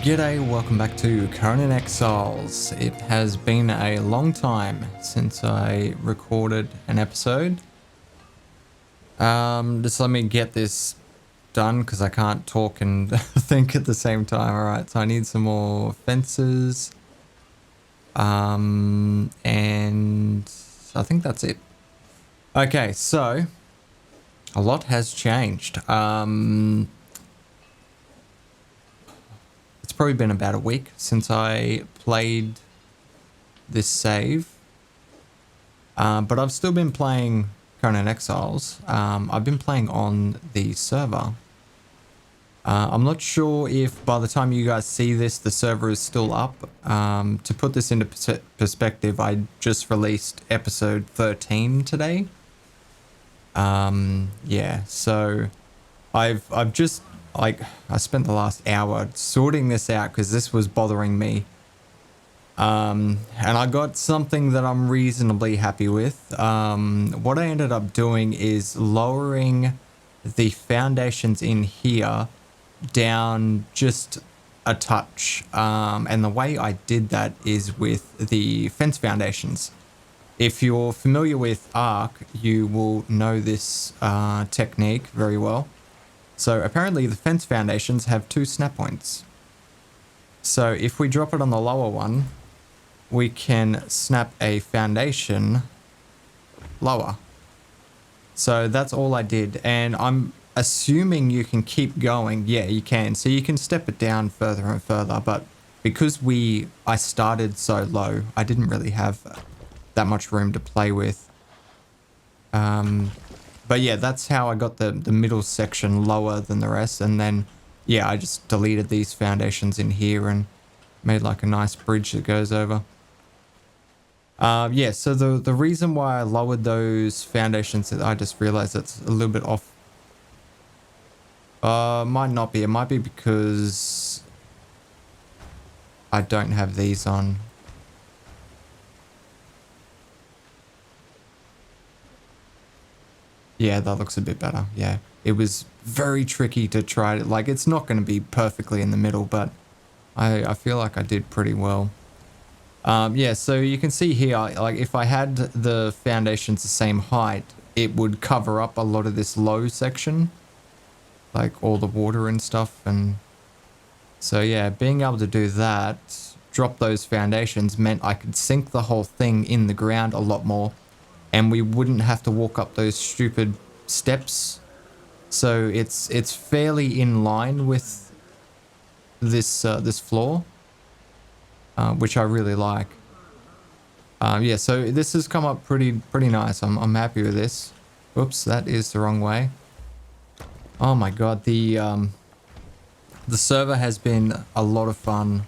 G'day, welcome back to Conan Exiles. It has been a long time since I recorded an episode. Just let me get this done because I can't talk and think at the same time. Alright, so I need some more fences. And I think that's it. Okay, so a lot has changed. It's probably been about a week since I played this save. But I've still been playing Conan Exiles. I've been playing on the server. I'm not sure if by the time you guys see this, the server is still up. To put this into perspective, I just released episode 13 today. Yeah, so I've just... I spent the last hour sorting this out because this was bothering me. And I got something that I'm reasonably happy with. What I ended up doing is lowering the foundations in here down just a touch. And the way I did that is with the fence foundations. If you're familiar with Arc, you will know this technique very well. So apparently the fence foundations have 2 snap points. So if we drop it on the lower one, we can snap a foundation lower. So that's all I did. And I'm assuming you can keep going. Yeah, you can. So you can step it down further and further. But because I started so low, I didn't really have that much room to play with. But yeah, that's how I got the middle section lower than the rest. And then, yeah, I just deleted these foundations in here and made like a nice bridge that goes over. Yeah, so the reason why I lowered those foundations, I just realized it's a little bit off. Might not be. It might be because I don't have these on. Yeah, that looks a bit better. Yeah, it was very tricky to try to, like, it's not going to be perfectly in the middle, but I feel like I did pretty well. Yeah, so you can see here, like, if I had the foundations the same height, it would cover up a lot of this low section, like all the water and stuff. And so, yeah, being able to do that, drop those foundations, meant I could sink the whole thing in the ground a lot more. And we wouldn't have to walk up those stupid steps. So it's fairly in line with this this floor, which I really like. Yeah, so this has come up pretty nice. I'm happy with this. Oops, that is the wrong way. Oh my god, the server has been a lot of fun.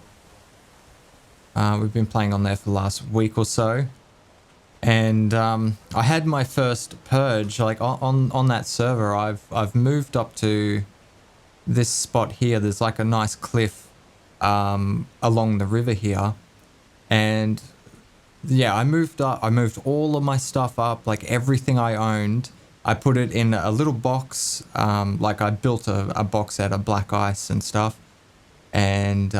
We've been playing on there for the last week or so. And I had my first purge, like on that server. I've moved up to this spot here. There's like a nice cliff along the river here, and yeah, I moved up. I moved all of my stuff up, like everything I owned. I put it in a little box. Like I built a box out of black ice and stuff, and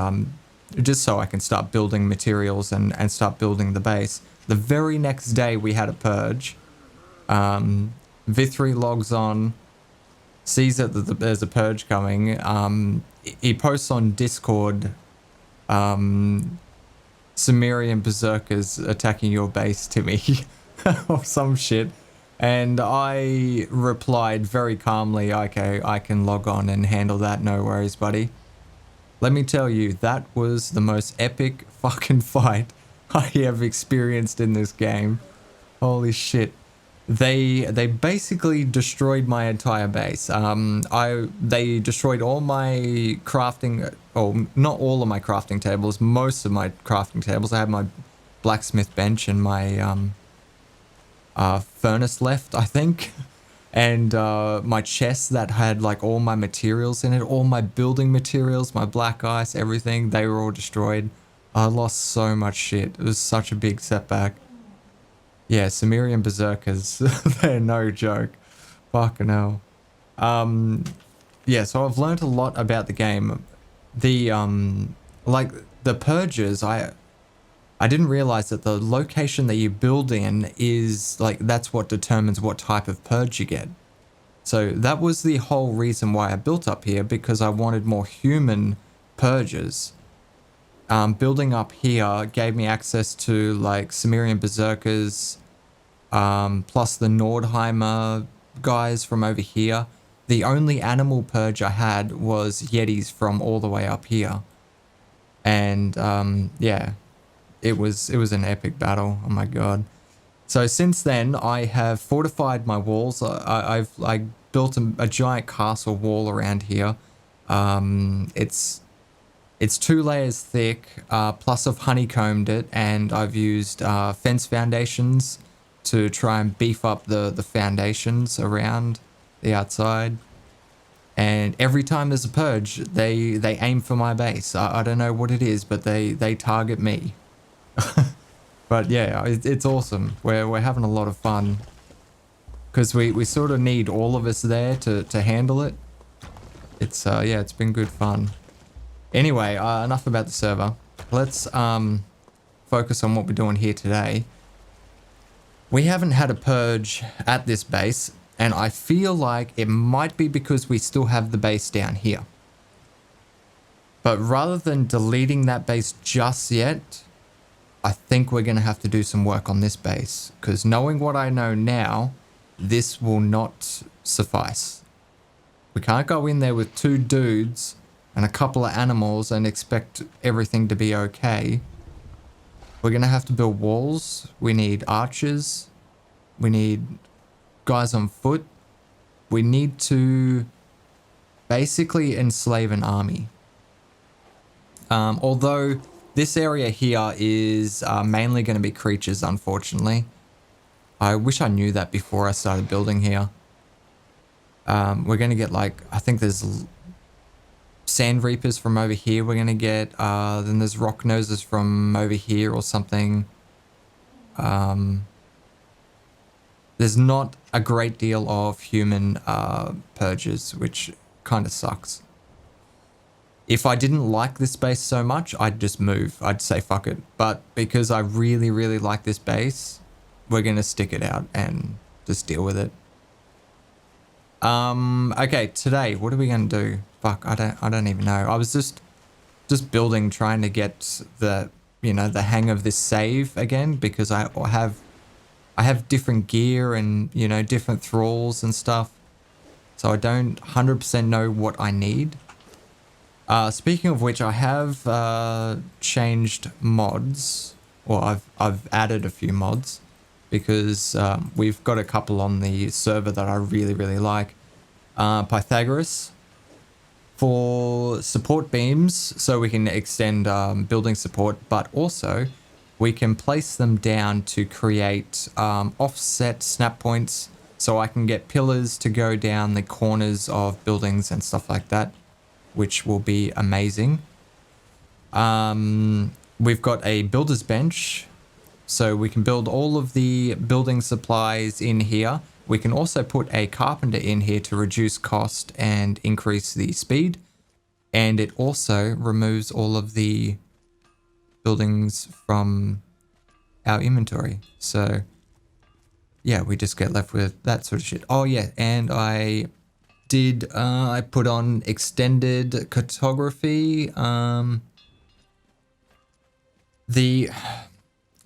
just so I can start building materials and start building the base. The very next day we had a purge. V3 logs on, sees that there's a purge coming. He posts on Discord, Sumerian berserkers attacking your base, Timmy, or some shit. And I replied very calmly, okay, I can log on and handle that, no worries, buddy. Let me tell you, that was the most epic fucking fight I have experienced in this game. Holy shit. They basically destroyed my entire base. They destroyed all my crafting, oh, not all of my crafting tables, most of my crafting tables. I had my blacksmith bench and my furnace left, I think. And my chest that had like all my materials in it, all my building materials, my black ice, everything, they were all destroyed. I lost so much shit. It was such a big setback. Yeah, Sumerian berserkers, they're no joke. Fucking hell. Yeah, so I've learned a lot about the game. The like the purges, I didn't realize that the location that you build in is like, that's what determines what type of purge you get. So that was the whole reason why I built up here, because I wanted more human purges. Building up here gave me access to like Cimmerian berserkers, plus the Nordheimer guys from over here. The only animal purge I had was Yetis from all the way up here. And yeah, it was an epic battle. Oh my god. So since then, I have fortified my walls. I've like built a giant castle wall around here. It's 2 layers thick, plus I've honeycombed it, and I've used fence foundations to try and beef up the foundations around the outside. And every time there's a purge, they aim for my base. I don't know what it is, but they target me. But yeah, it's awesome. We're having a lot of fun, because we sort of need all of us there to handle it. It's yeah, it's been good fun. Anyway, enough about the server. Let's focus on what we're doing here today. We haven't had a purge at this base, and I feel like it might be because we still have the base down here. But rather than deleting that base just yet, I think we're going to have to do some work on this base, because knowing what I know now, this will not suffice. We can't go in there with 2 dudes and a couple of animals and expect everything to be okay. We're going to have to build walls. We need archers. We need guys on foot. We need to basically enslave an army. Although this area here is mainly going to be creatures, unfortunately. I wish I knew that before I started building here. We're going to get like, I think there's sand reapers from over here we're going to get. Then there's rock noses from over here or something. There's not a great deal of human purges, which kind of sucks. If I didn't like this base so much, I'd just move. I'd say fuck it. But because I really, really like this base, we're going to stick it out and just deal with it. Okay, today, what are we going to do? Fuck, I don't even know. I was just building, trying to get the, you know, the hang of this save again, because I have different gear and, you know, different thralls and stuff. So I don't 100% know what I need. Speaking of which, I have changed mods, or I've added a few mods, because we've got a couple on the server that I really, really like. Pythagoras for support beams, so we can extend building support, but also we can place them down to create offset snap points, so I can get pillars to go down the corners of buildings and stuff like that, which will be amazing. We've got a builder's bench, so we can build all of the building supplies in here. We can also put a carpenter in here to reduce cost and increase the speed. And it also removes all of the buildings from our inventory. So yeah, we just get left with that sort of shit. Oh yeah, and I put on extended cartography.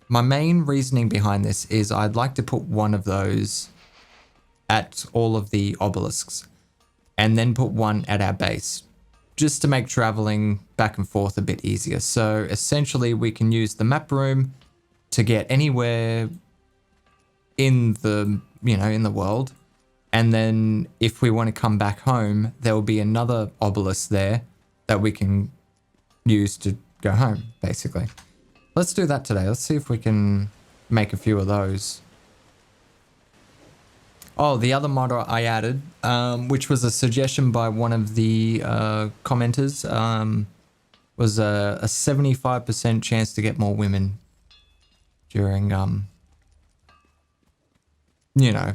My main reasoning behind this is I'd like to put one of those at all of the obelisks, and then put one at our base, just to make traveling back and forth a bit easier. So essentially we can use the map room to get anywhere in the, you know, in the world. And then if we want to come back home, there will be another obelisk there that we can use to go home, basically. Let's do that today. Let's see if we can make a few of those. Oh, the other mod I added, which was a suggestion by one of the commenters, was a 75% chance to get more women during, you know,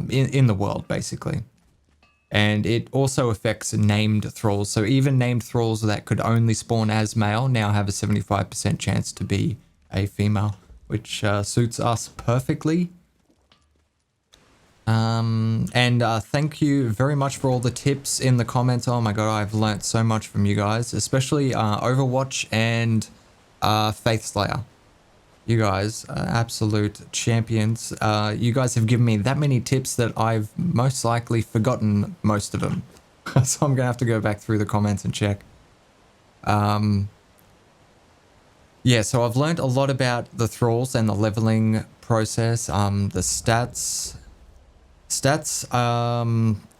in the world, basically. And it also affects named thralls. So even named thralls that could only spawn as male now have a 75% chance to be a female, which suits us perfectly. And thank you very much for all the tips in the comments. Oh my god, I've learnt so much from you guys, especially Overwatch and Faith Slayer. You guys are absolute champions. You guys have given me that many tips that I've most likely forgotten most of them. So I'm gonna have to go back through the comments and check. Yeah, so I've learned a lot about the thralls and the leveling process. The stats are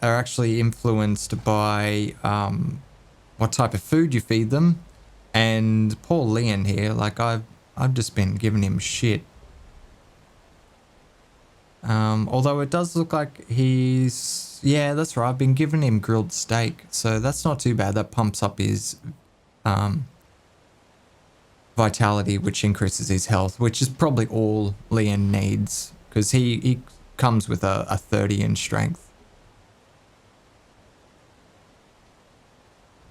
actually influenced by what type of food you feed them. And poor Leon here, like I've just been giving him shit. Although it does look like he's, yeah, that's right, I've been giving him grilled steak, so that's not too bad. That pumps up his vitality, which increases his health, which is probably all Leon needs, because he comes with a 30 in strength.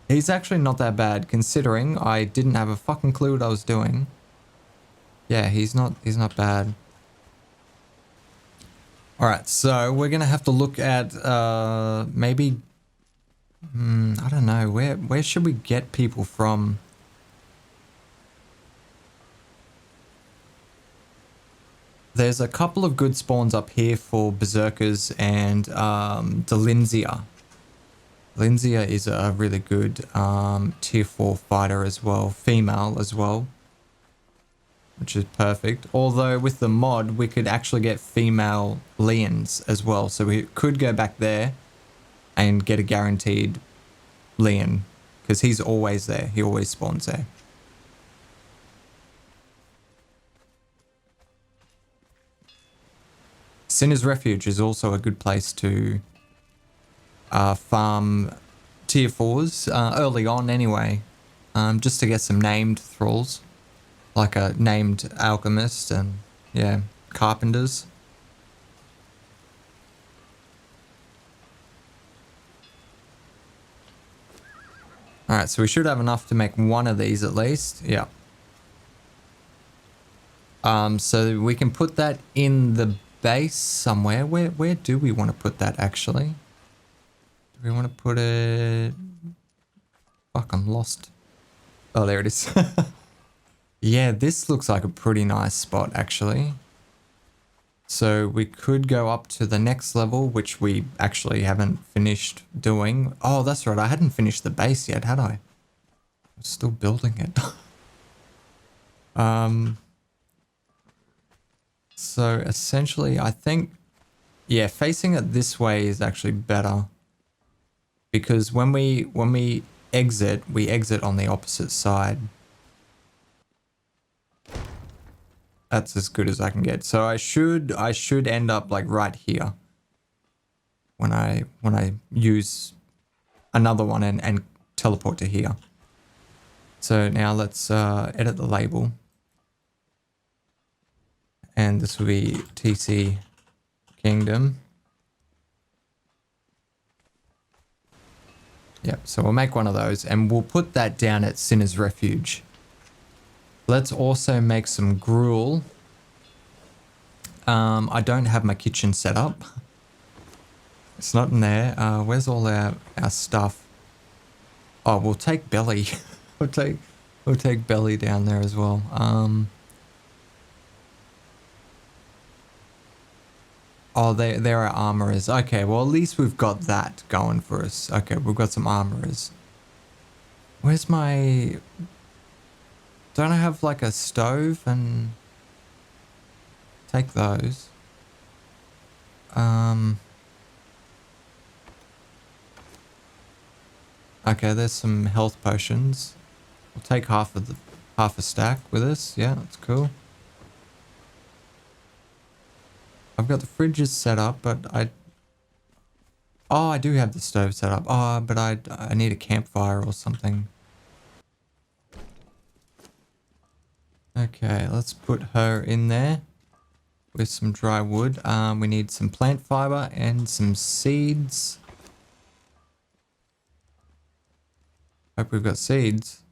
He's actually not that bad, considering I didn't have a fucking clue what I was doing. Yeah, he's not bad. Alright, so we're gonna have to look at maybe I don't know, where should we get people from? There's a couple of good spawns up here for Berserkers and Delincia. Delincia is a really good tier 4 fighter as well, female as well, which is perfect. Although with the mod, we could actually get female Leons as well. So we could go back there and get a guaranteed Leon, because he's always there. He always spawns there. Sinner's Refuge is also a good place to farm tier 4s early on anyway, just to get some named thralls, like a named alchemist and, yeah, carpenters. Alright, so we should have enough to make one of these at least. Yeah. So we can put that in the base somewhere. Where do we want to put that actually? Do we want to put it... Fuck, I'm lost. Oh, there it is. Yeah, this looks like a pretty nice spot actually. So we could go up to the next level, which we actually haven't finished doing. Oh, that's right. I hadn't finished the base yet, had I? I'm still building it. So essentially, I think, yeah, facing it this way is actually better, because when we exit on the opposite side. That's as good as I can get. So I should end up like right here when I use another one and teleport to here. So now let's edit the label. And this will be TC Kingdom. Yep, so we'll make one of those and we'll put that down at Sinner's Refuge. Let's also make some gruel. I don't have my kitchen set up. It's not in there. Where's all our stuff? Oh, we'll take Belly. we'll take Belly down there as well. Oh, there are armorers. Okay, well at least we've got that going for us. Okay, we've got some armorers. Where's my... Don't I have like a stove and... Take those. Okay, there's some health potions. We'll take half a stack with us. Yeah, that's cool. I've got the fridges set up, but oh, I do have the stove set up. Oh, but I need a campfire or something. Okay, let's put her in there with some dry wood. We need some plant fiber and some seeds. Hope we've got seeds.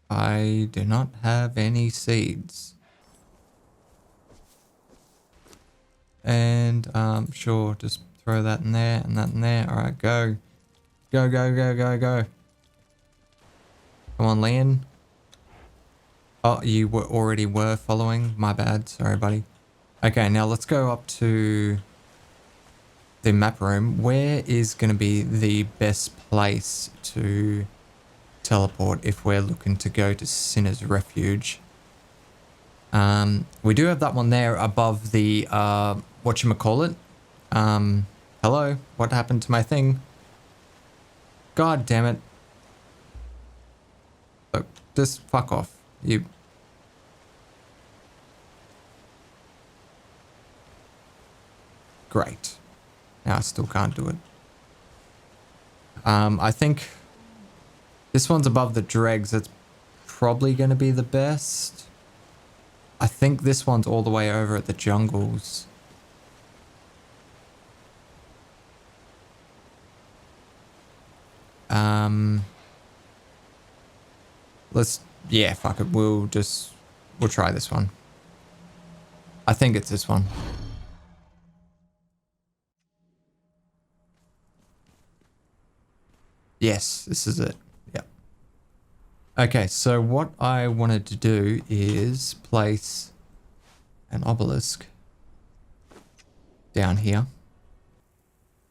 I do not have any seeds. And sure, just throw that in there and that in there. Alright, go. Go, go, go, go, go. Come on, Leon. Oh, you already were following? My bad. Sorry, buddy. Okay, now let's go up to the map room. Where is going to be the best place to teleport if we're looking to go to Sinner's Refuge? We do have that one there above the, whatchamacallit. Hello? What happened to my thing? God damn it. Look, just fuck off. You... Great. Now I still can't do it. I think this one's above the dregs. That's probably going to be the best. I think this one's all the way over at the jungles. Yeah, fuck it. We'll try this one. I think it's this one. Yes, this is it. Yep. Okay, so what I wanted to do is place an obelisk down here.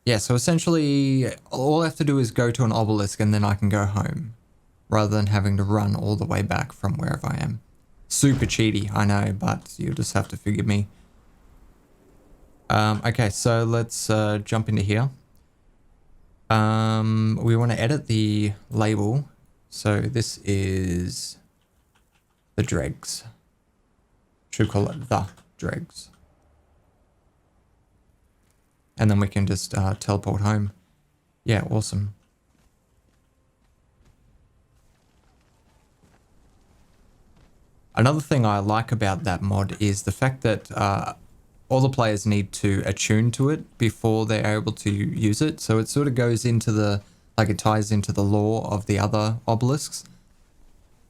Yeah, so essentially all I have to do is go to an obelisk and then I can go home rather than having to run all the way back from wherever I am. Super cheaty, I know, but you'll just have to forgive me. Okay, so let's jump into here. We want to edit the label. So this is the dregs. Should call it the dregs. And then we can just teleport home. Yeah, awesome. Another thing I like about that mod is the fact that all the players need to attune to it before they're able to use it. So it sort of goes into the, like it ties into the lore of the other obelisks.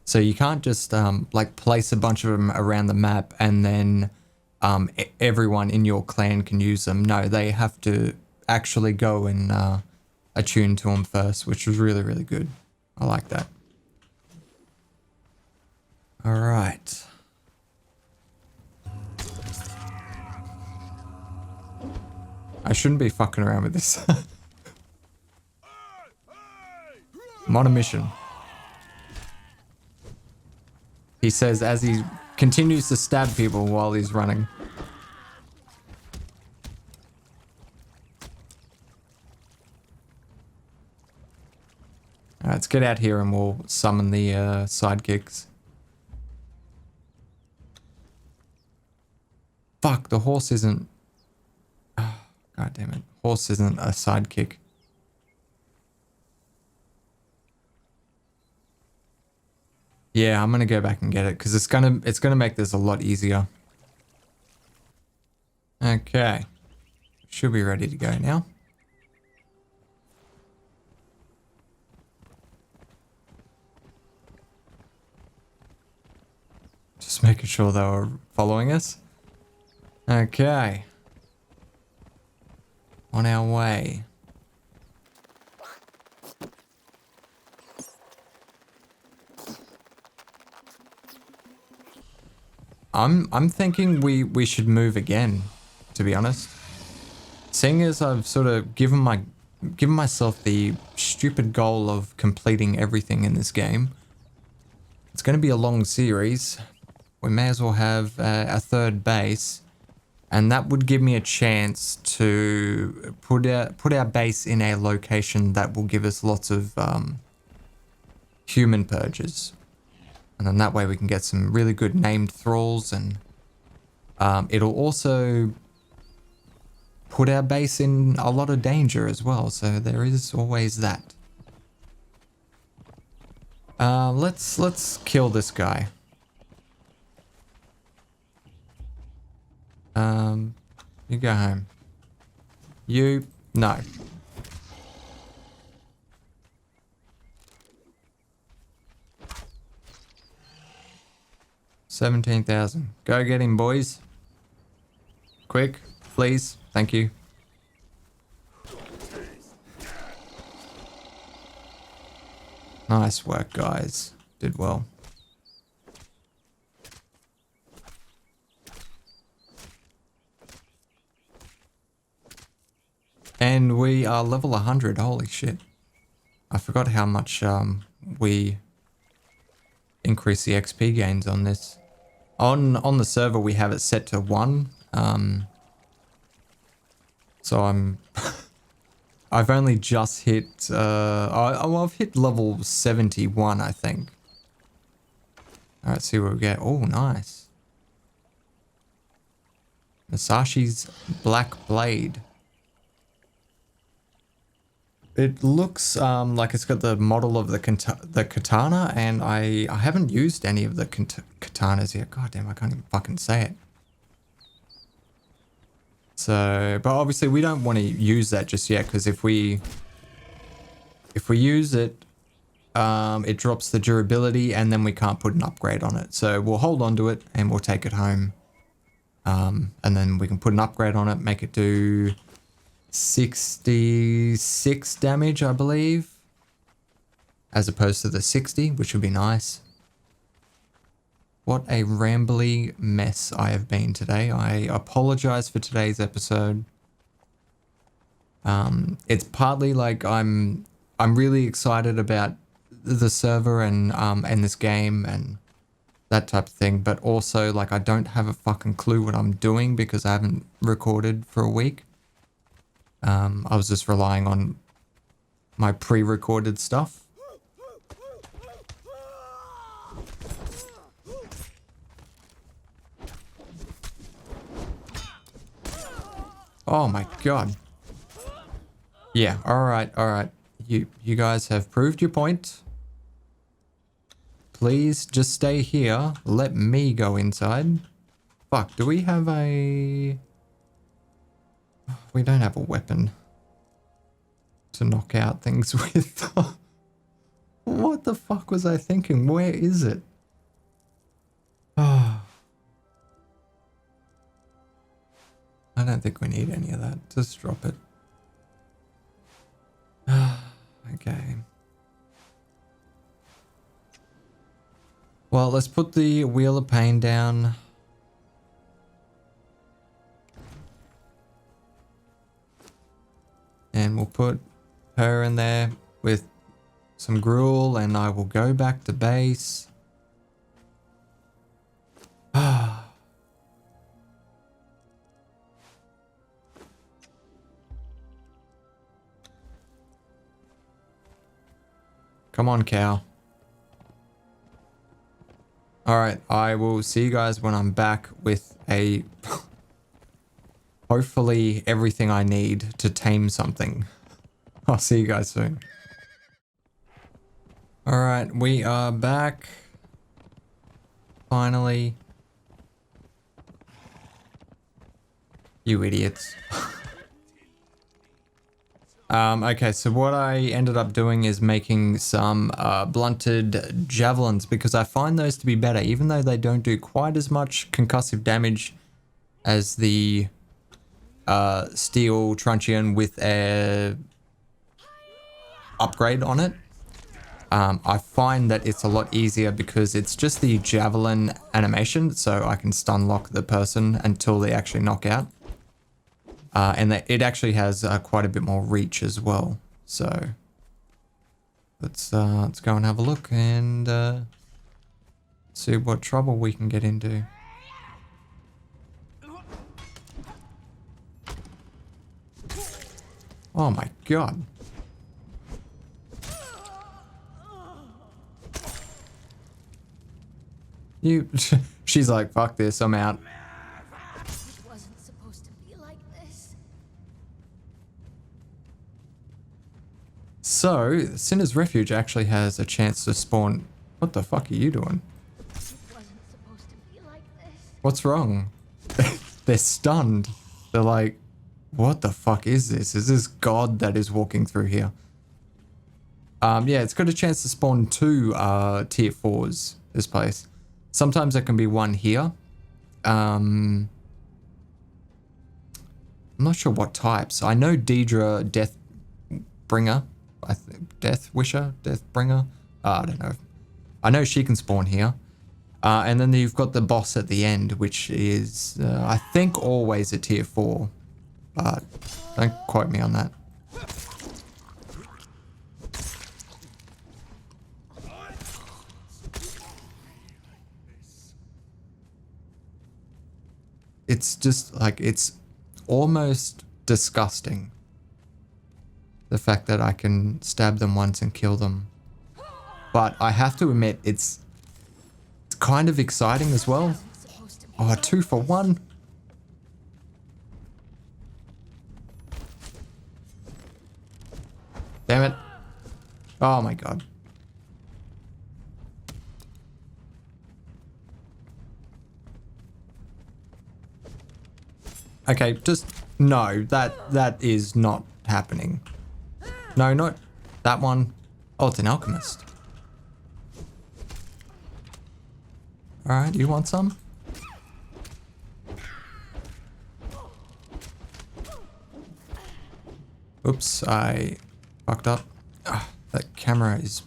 So you can't just like place a bunch of them around the map and then everyone in your clan can use them. No, they have to actually go and attune to them first, which was really, really good. I like that. All right. I shouldn't be fucking around with this. I'm on a mission. He says as he continues to stab people while he's running. Alright, let's get out here and we'll summon the sidekicks. Fuck, the horse isn't... Oh, God damn it. Horse isn't a sidekick. Yeah, I'm gonna go back and get it because it's gonna make this a lot easier. Okay. Should be ready to go now. Just making sure they were following us. Okay. On our way. I'm thinking we should move again, to be honest. Seeing as I've sort of given myself the stupid goal of completing everything in this game. It's going to be a long series. We may as well have a third base. And that would give me a chance to put our base in a location that will give us lots of human purges. And then that way we can get some really good named thralls, and it'll also put our base in a lot of danger as well. So there is always that. Let's kill this guy. You go home. You, no. 17,000. Go get him, boys. Quick, please. Thank you. Nice work, guys. Did well. And we are level 100. Holy shit. I forgot how much we increase the XP gains on this. On the server, we have it set to 1. So I'm... I've only just hit... I've hit level 71, I think. Alright, see what we get. Oh, nice. Masashi's Black Blade. It looks like it's got the model of the katana, and I haven't used any of the katanas yet. God damn, I can't even fucking say it. So, but obviously we don't want to use that just yet, because if we use it, it drops the durability, and then we can't put an upgrade on it. So we'll hold on to it, and we'll take it home. And then we can put an upgrade on it, make it do 66 damage, I believe, as opposed to the 60, which would be nice. What a rambly mess I have been today. I apologize for today's episode. It's partly like I'm really excited about the server and this game and that type of thing, but also like I don't have a fucking clue what I'm doing because I haven't recorded for a week. I was just relying on my pre-recorded stuff. Oh my god. Yeah, alright, alright. You guys have proved your point. Please just stay here. Let me go inside. Fuck, do we have a... We don't have a weapon to knock out things with. What the fuck was I thinking? Where is it? Oh. I don't think we need any of that. Just drop it. Okay. Well, let's put the Wheel of Pain down. And we'll put her in there with some gruel, and I will go back to base. Come on, cow. Alright, I will see you guys when I'm back with a... hopefully everything I need to tame something. I'll see you guys soon. Alright, we are back. Finally. You idiots. Okay, so what I ended up doing is making some blunted javelins, because I find those to be better, even though they don't do quite as much concussive damage as the steel truncheon with a upgrade on it. I find that it's a lot easier because it's just the javelin animation, so I can stun lock the person until they actually knock out. And it actually has quite a bit more reach as well. So let's go and have a look and see what trouble we can get into. Oh my god. She's like, fuck this, I'm out. It wasn't supposed to be like this. So, Sinner's Refuge actually has a chance to spawn... What the fuck are you doing? It wasn't supposed to be like this. What's wrong? They're stunned. They're like, what the fuck is this? Is this God that is walking through here? Yeah, it's got a chance to spawn 2 tier 4s, this place. Sometimes there can be one here. I'm not sure what types. I know Deidre Deathbringer. Death Wisher? Deathbringer? I don't know. I know she can spawn here. And then you've got the boss at the end, which is, I think, always a tier 4. But don't quote me on that. It's just like, it's almost disgusting. The fact that I can stab them once and kill them. But I have to admit, it's kind of exciting as well. Oh, 2 for 1. Damn it. Oh my god. Okay, just no, that is not happening. No, not that one. Oh, it's an alchemist. Alright, you want some? Oops, I fucked up. Ugh, that camera is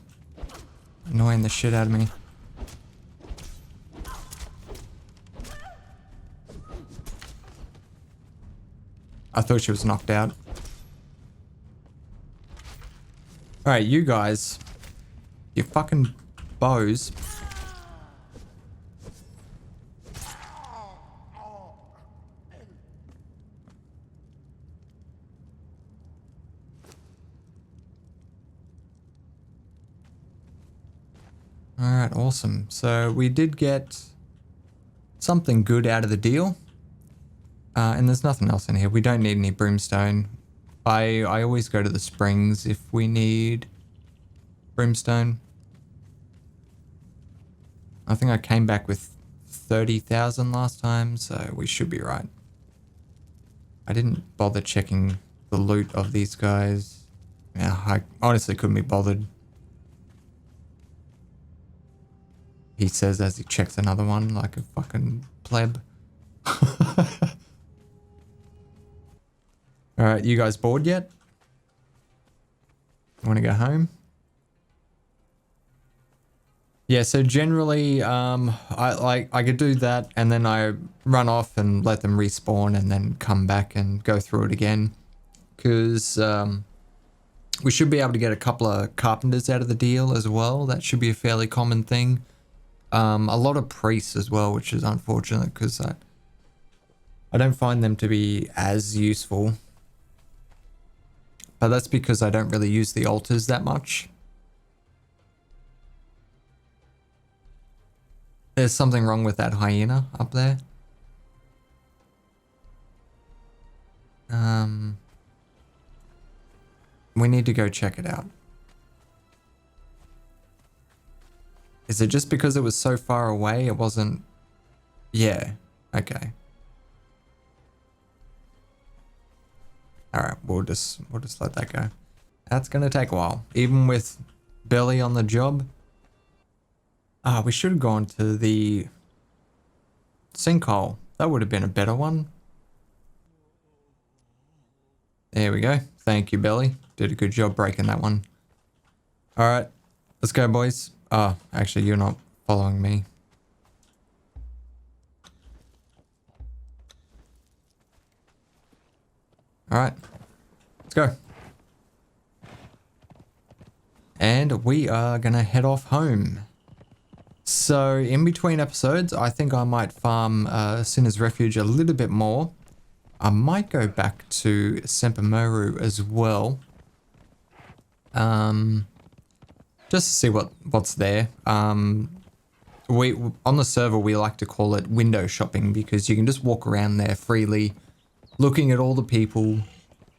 annoying the shit out of me. I thought she was knocked out. Alright, you guys. You fucking bows. Alright, awesome. So we did get something good out of the deal. And there's nothing else in here. We don't need any brimstone. I always go to the springs if we need brimstone. I think I came back with 30,000 last time, so we should be right. I didn't bother checking the loot of these guys. Yeah, I honestly couldn't be bothered. He says as he checks another one like a fucking pleb. Alright, you guys bored yet? Want to go home? Yeah, so generally, I could do that and then I run off and let them respawn and then come back and go through it again. Because we should be able to get a couple of carpenters out of the deal as well. That should be a fairly common thing. A lot of priests as well, which is unfortunate because I don't find them to be as useful. But that's because I don't really use the altars that much. There's something wrong with that hyena up there. We need to go check it out. Is it just because it was so far away it wasn't... Yeah, okay. Alright, we'll just let that go. That's gonna take a while. Even with Belly on the job. We should have gone to the sinkhole. That would have been a better one. There we go. Thank you, Belly. Did a good job breaking that one. Alright, let's go, boys. Oh, actually, you're not following me. Alright, let's go. And we are gonna head off home. So, in between episodes, I think I might farm Sinner's Refuge a little bit more. I might go back to Sempermoru as well. Just to see what's there. We on the server, we like to call it window shopping because you can just walk around there freely, looking at all the people,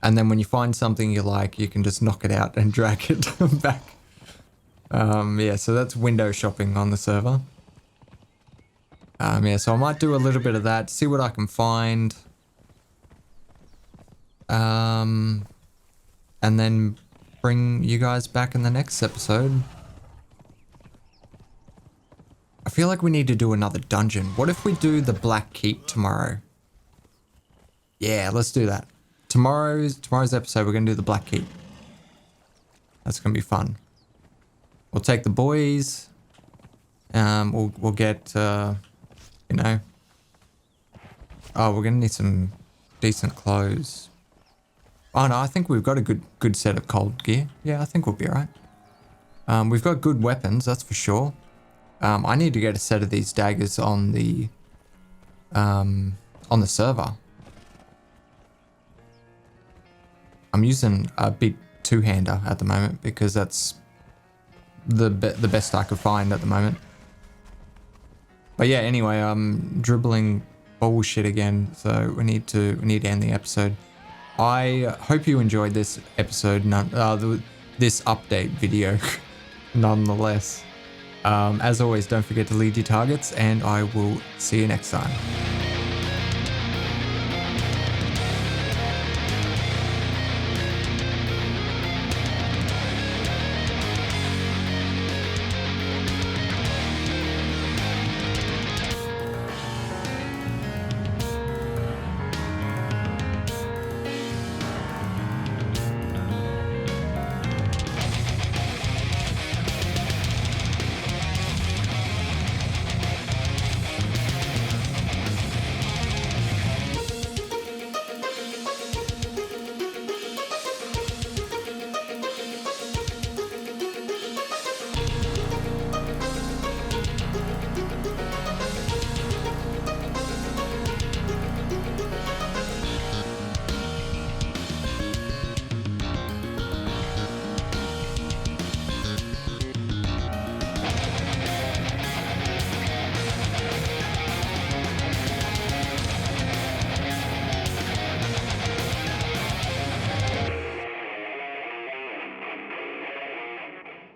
and then when you find something you like, you can just knock it out and drag it back. Yeah, so that's window shopping on the server. Yeah, so I might do a little bit of that, see what I can find. And then bring you guys back in the next episode. I feel like we need to do another dungeon. What if we do the Black Keep tomorrow? Yeah, let's do that. Tomorrow's episode, we're going to do the Black Keep. That's going to be fun. We'll take the boys. We'll get, you know. Oh, we're going to need some decent clothes. Oh, no, I think we've got a good set of cold gear. Yeah, I think we'll be all right. We've got good weapons, that's for sure. I need to get a set of these daggers on the server. I'm using a big two-hander at the moment because that's the best I could find at the moment. But yeah, anyway, I'm dribbling bullshit again, so we need to end the episode. I hope you enjoyed this episode, this update video, nonetheless. As always, don't forget to lead your targets, and I will see you next time.